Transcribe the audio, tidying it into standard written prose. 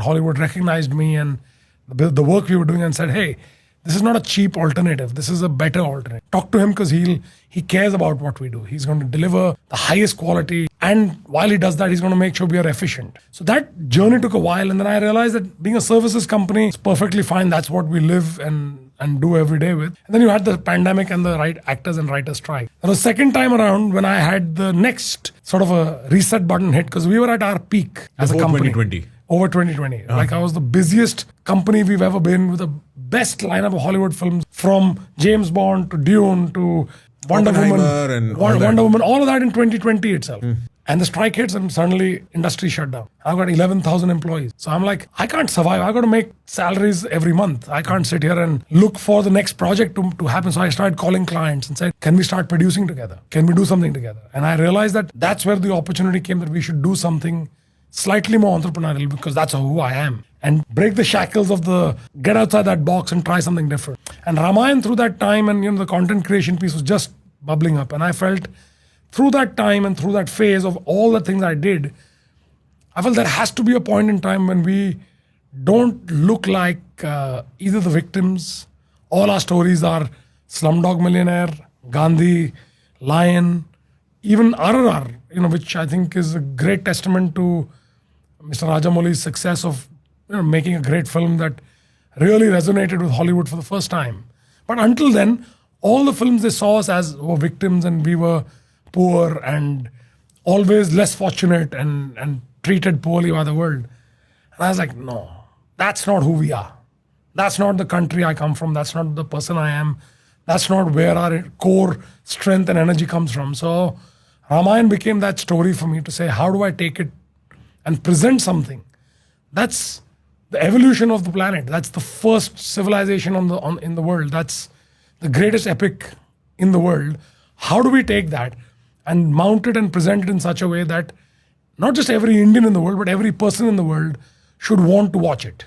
Hollywood recognized me and the work we were doing and said, hey, this is not a cheap alternative. This is a better alternative. Talk to him because he cares about what we do. He's going to deliver the highest quality. And while he does that, he's going to make sure we are efficient. So that journey took a while. And then I realized that being a services company is perfectly fine. That's what we live and do every day with. And then you had the pandemic and the actors and writers strike. There was second time around when I had the next sort of a reset button hit because we were at our peak as a company. 2020. Over 2020. Like I was the busiest company we've ever been with the best lineup of Hollywood films from James Bond to Dune to Wonder Woman, all of that in 2020 itself. And the strike hits and suddenly industry shut down. I've got 11,000 employees. So I'm like, I can't survive. I've got to make salaries every month. I can't sit here and look for the next project to happen. So I started calling clients and said, can we start producing together? Can we do something together? And I realized that that's where the opportunity came that we should do something slightly more entrepreneurial because that's who I am. And break the shackles of get outside that box and try something different. And Ramayana through that time and the content creation piece was just bubbling up. And I felt through that time and through that phase of all the things I did, I felt there has to be a point in time when we don't look like either the victims. All our stories are Slumdog Millionaire, Gandhi, Lion, even RRR, which I think is a great testament to Mr. Rajamouli's success of making a great film that really resonated with Hollywood for the first time. But until then, all the films they saw us as were victims and we were poor and always less fortunate and treated poorly by the world. And I was like, no, that's not who we are. That's not the country I come from. That's not the person I am. That's not where our core strength and energy comes from. So Ramayana became that story for me to say, how do I take it and present something? That's the evolution of the planet. That's the first civilization in the world. That's the greatest epic in the world. How do we take that and mount it and present it in such a way that not just every Indian in the world, but every person in the world should want to watch it?